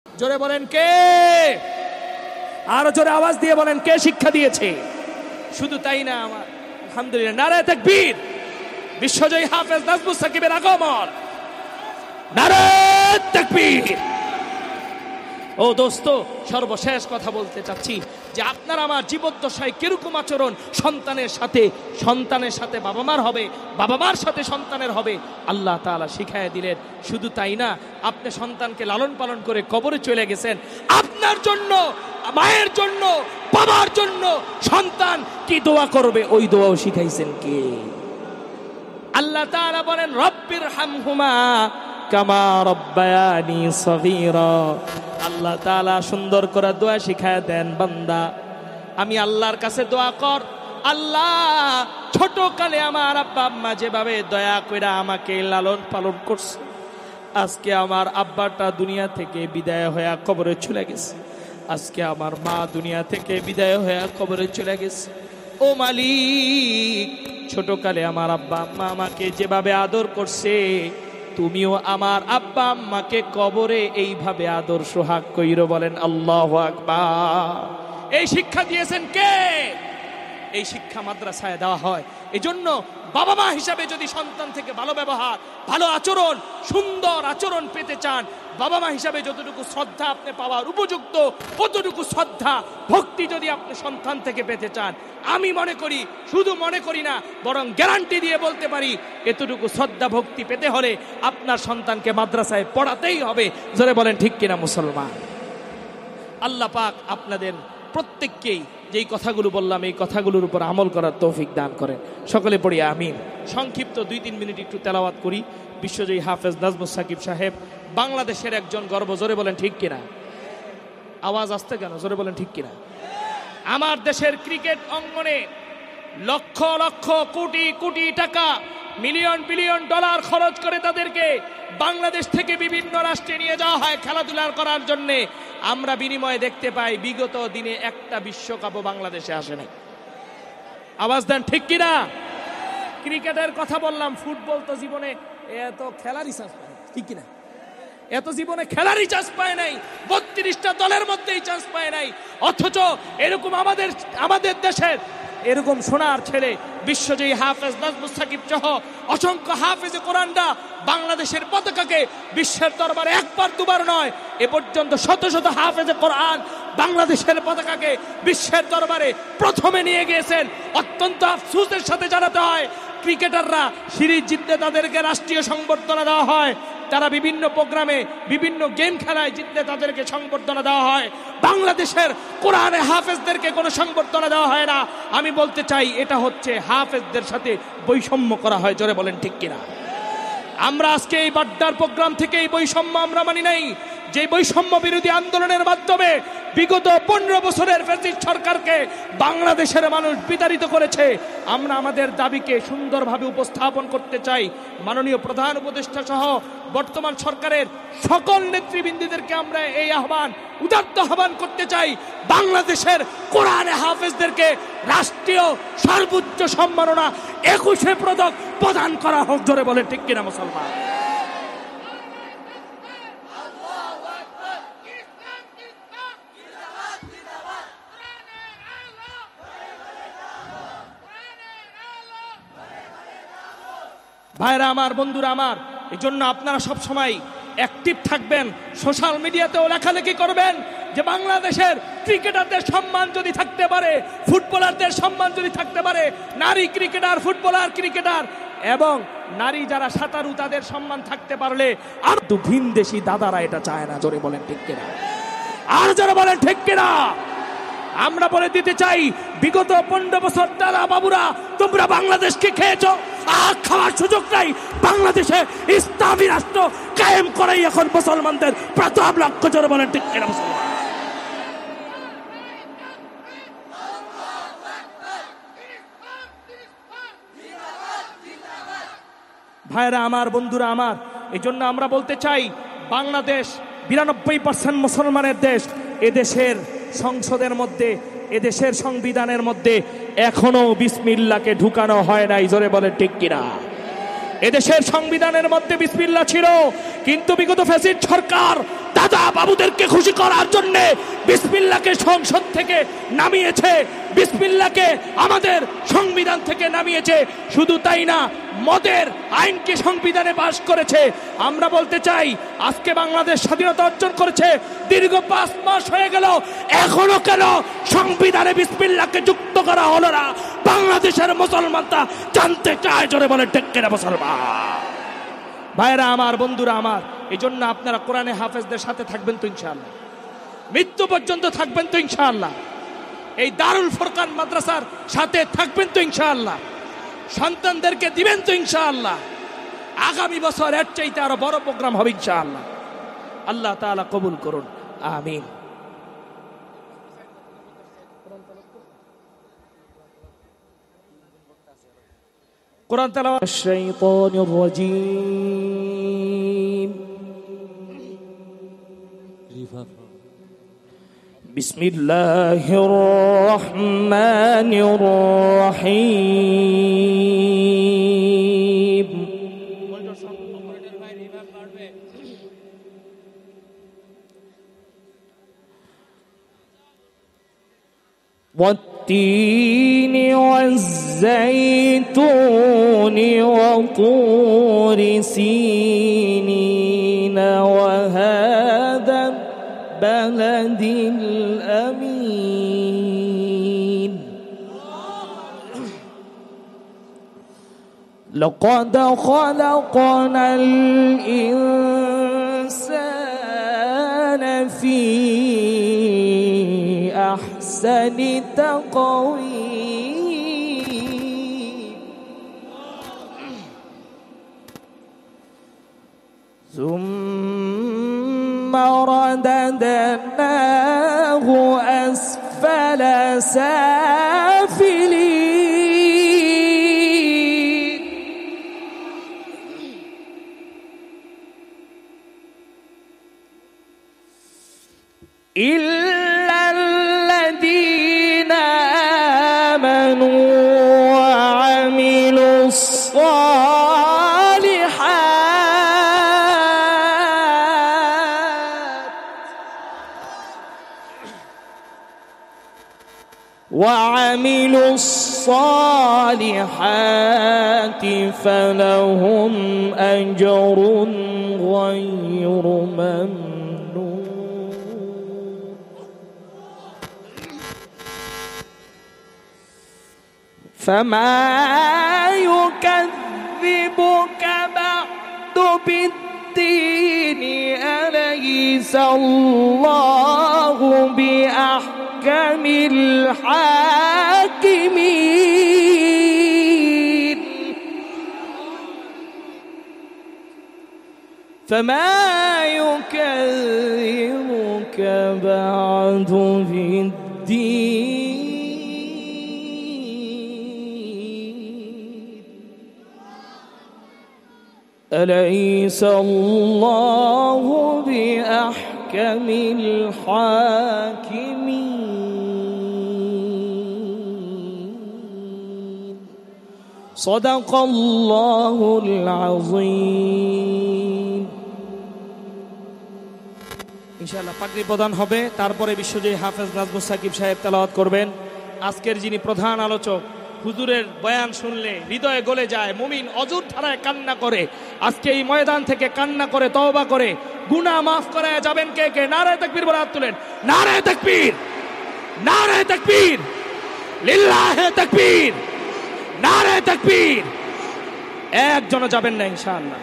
জোরে বলেন কে? আরো জোরে আওয়াজ দিয়ে বলেন কে শিক্ষা দিয়েছে? শুধু তাই না, আমার আলহামদুলিল্লাহ, নারায়ে তাকবীর, বিশ্বজয়ী হাফেজ নাজমুস সাকিবের আগমন, নারায়ে তাকবীর। ও দোস্ত, সর্বশেষ কথা বলতে চাচ্ছি যে আপনার আমার জীবদ্দশায় কিরকম আচরণ সন্তানের সাথে বাবা মার হবে, বাবা মার সাথে সন্তানের হবে, আল্লাহ তাআলা শিখায় দিলেন। শুধু তাই না, আপনি সন্তানকে লালন পালন করে কবরে চলে গেছেন, আপনার জন্য, মায়ের জন্য, বাবার জন্য সন্তান কি দোয়া করবে ওই দোয়াও শিখাইছেন কে? আল্লাহ তাআলা বলেন রব্বির হামহুমা কামা রব্বায়ানি সগীরা। আল্লাহ তাআলা সুন্দর করে দোয়া শিখায় দেন, বান্দা আমি আল্লাহর কাছে দোয়া কর, আল্লাহ ছোট কালে আমার আব্বা আম্মা যেভাবে দয়া কইরা আমাকে লালন পালন করছে, আজকে আমার আব্বাটা দুনিয়া থেকে বিদায় হয়ে কবরে চলে গেছে, আজকে আমার মা দুনিয়া থেকে বিদায় হয়ে কবরে চলে গেছে। ও মালিক, ছোটকালে আমার আব্বা আম্মা আমাকে যেভাবে আদর করছে, তুমিও আমার আব্বা আম্মাকে কবরে এইভাবে আদর সোহাগ কইরো। বলেন আল্লাহু আকবার। এই শিক্ষা দিয়েছেন কে? এই শিক্ষা মাদ্রাসায় দেওয়া হয়। এজন্য বাবা মা হিসাবে যদি সন্তান থেকে ভালো ব্যবহার, ভালো আচরণ, সুন্দর আচরণ পেতে চান, বাবা মা হিসাবে যতটুকু শ্রদ্ধা আপনি পাওয়ার উপযুক্ত, কতটুকু শ্রদ্ধা ভক্তি যদি আপনি সন্তান থেকে পেতে চান, আমি মনে করি, শুধু মনে করি না, বরং গ্যারান্টি দিয়ে বলতে পারি, এতটুকু শ্রদ্ধা ভক্তি পেতে হলে আপনার সন্তানকে মাদ্রাসায় পড়াতেই হবে। জোরে বলেন ঠিক কিনা মুসলমান? আল্লাহ পাক আপনাদের প্রত্যেককেই যেই কথাগুলো বললাম এই কথাগুলোর উপর আমল করার তৌফিক দান করেন। সকলে পড়ি আমিন। সংক্ষিপ্ত 2-3 মিনিট একটু তেলাওয়াত করি। বিশ্বজয়ী হাফেজ নাজমুস সাকিব সাহেব বাংলাদেশের একজন গর্ব। জোরে বলেন ঠিক কিনা? আওয়াজ আসতে কেন? জোরে বলেন ঠিক কিনা? আমার দেশের ক্রিকেট অঙ্গনে লক্ষ লক্ষ কোটি কোটি টাকা, মিলিয়ন বিলিয়ন ডলার খরচ করে তাদেরকে বাংলাদেশ থেকে বিভিন্ন রাষ্ট্রে নিয়ে যাওয়া হয় খেলাধুলা করার জন্যে। আমরা বিনিময়ে দেখতে পাই বিগত দিনে একটা বিশ্বকাপও বাংলাদেশে আসে নাই। আওয়াজ দেন ঠিক কিনা? ক্রিকেটের কথা বললাম, ফুটবল তো জীবনে এত খেলারই চান্স পায়, ঠিক কিনা? এত জীবনে খেলারই চান্স পায় নাই, 32টা দলের মধ্যেই চান্স পায় নাই। অথচ এরকম আমাদের দেশের এরকম সোনার ছেলে বিশ্বজয়ী হাফেজ নাজমুস সাকিব সহ অসংখ্য হাফেজে কোরআনরা বাংলাদেশের পতাকাকে বিশ্বের দরবারে একবার দুবার নয়, এ পর্যন্ত শত শত হাফেজে কোরআন বাংলাদেশের পতাকাকে বিশ্বের দরবারে প্রথমে নিয়ে গিয়েছেন। অত্যন্ত আফসোসের সাথে জানাতে হয়, ক্রিকেটাররা সিরিজ জিতলে তাদেরকে রাষ্ট্রীয় সংবর্ধনা দেওয়া হয়, তারা বিভিন্ন প্রোগ্রামে বিভিন্ন গেম খেলায় জিতলে তাদেরকে সংবর্ধনা দেওয়া হয়, বাংলাদেশের কোরআনে হাফেজদেরকে কোনো সংবর্ধনা দেওয়া হয় না। আমি বলতে চাই, এটা হচ্ছে হাফেজদের সাথে বৈষম্য করা হয়। জোরে বলেন ঠিক কিনা? আমরা আজকে এই বাড্ডার প্রোগ্রাম থেকে এই বৈষম্য আমরা মানি নাই। যে বৈষম্য বিরোধী আন্দোলনের মাধ্যমে বিগত 15 বছরের ফ্যাসিস্ট সরকারকে বাংলাদেশের মানুষ বিতাড়িত করেছে, আমরা আমাদের দাবিকে সুন্দরভাবে উপস্থাপন করতে চাই। মাননীয় প্রধান উপদেষ্টা সহ বর্তমান সরকারের সকল নেতৃবৃন্দদেরকে আমরা এই উদাত্ত আহ্বান করতে চাই, বাংলাদেশের কোরআনে হাফেজদেরকে রাষ্ট্রীয় সর্বোচ্চ সম্মাননা 21 পদক প্রদান করা হোক। জোরে বলে ঠিক কিনা মুসলমান? ভাইরা আমার, বন্ধুরা আমার, এই জন্য আপনারা সব সময় অ্যাক্টিভ থাকবেন, সোশ্যাল মিডিয়াতেও লেখালেখি করবেন যে বাংলাদেশের ক্রিকেটারদের সম্মান যদি থাকতে পারে, ফুটবলারদের সম্মান যদি থাকতে পারে, নারী ক্রিকেটার, ফুটবলার, ক্রিকেটার এবং নারী যারা সাঁতারু তাদের সম্মান থাকতে পারলে, আর তো ভিনদেশি দাদারা এটা চায় না। জোরে বলেন ঠিক কিনা? আর যারা বলেন ঠিক কিনা? আমরা বলে দিতে চাই, বিগত 15 বছর দাদা বাবুরা তোমরা বাংলাদেশকে খেয়েছো, আর খাওয়ার সুযোগ নাই। বাংলাদেশে ইসলামী রাষ্ট্র কায়েম করাই এখন মুসলমানদের প্রথম লক্ষ্য। জোরে বলেন ঠিক কিনা মুসলমান? ভাইরা আমার, বন্ধুরা আমার, এই জন্য আমরা বলতে চাই, বাংলাদেশ 92% মুসলমানের দেশ। এদেশের সংসদের মধ্যে, এদেশের সংবিধানের মধ্যে এখনো বিসমিল্লাহকে ঢুকানো হয় নাই। জোরে বলেন ঠিক কিনা? এদেশের সংবিধানের মধ্যে বিসমিল্লাহ ছিল, কিন্তু বিগত ফ্যাসিস্ট সরকার দাদা বাবুদেরকে খুশি করার জন্য বিসমিল্লাহকে সংসদ থেকে নামিয়েছে, বিসমিল্লাহকে আমাদের সংবিধান থেকে নামিয়েছে। শুধু তাই না, মদের আইনকে সংবিধানে পাশ করেছে। আমরা বলতে চাই, আজকে বাংলাদেশ স্বাধীনতা অর্জন করেছে, দীর্ঘ 5 মাস হয়ে গেল, এখনো কেন সংবিধানে বিসমিল্লাহকে যুক্ত করা হলো না? বাংলাদেশের মুসলমানরা জানতে চায়। জোরে বলে ঠিক কিনা মুসলমান? ভাইরা আমার, বন্ধুরা আমার, এই জন্য আপনারা কোরআনে হাফেজদের সাথে থাকবেন তো ইনশাআল্লাহ, মৃত্যু পর্যন্ত থাকবেন তো ইনশাআল্লাহ, এই দারুল ফুরকান মাদ্রাসার সাথে থাকবেন তো ইনশাআল্লাহ, সন্তানদেরকে দিবেন তো ইনশাআল্লাহ। আগামী বছর এর চাইতে আরো বড় প্রোগ্রাম হবে ইনশাআল্লাহ। আল্লাহ তাআলা কবুল করুন, আমিন। কোরআন তেলাওয়াত। শাইতানির রাজীম। বিসমিল্লাহির রহমানির রহিম। والتين والزيتون وطور سينين وهذا البلد الأمين لقد خلقنا الإنسان في أحسن تقويم ثم رددناه أسفل سافلين إلا الذين آمنوا وعملوا الصالحات فلهم أجر غير ممنون فما يكذبك بعد بالدين أليس الله بأحكم الحاكمين فما يكذبك بعد بالدين أليس الله بأحكم الحاكمين صدق الله العظيم ইনশাআল্লাহ পাগড়ি প্রদান হবে, তারপরে বিশ্বজয়ী হাফেজ নাজমুস সাকিব সাহেব তেলাওয়াত করবেন। আজকের যিনি প্রধান আলোচক, হুজুরের বয়ান শুনলে হৃদয়ে গলে যায়, মুমিন অজুর ধারায় কান্না করে, আজকে এই ময়দান থেকে কান্না করে তওবা করে গুনাহ মাফ করায় যাবেন কে কে? নারে তাকবীর বলে হাত তুলেন। নারে তাকবীর, নারে তাকবীর, লিল্লাহে তাকবীর, নারে তাকবীর। একজনও যাবেন না ইনশাআল্লাহ।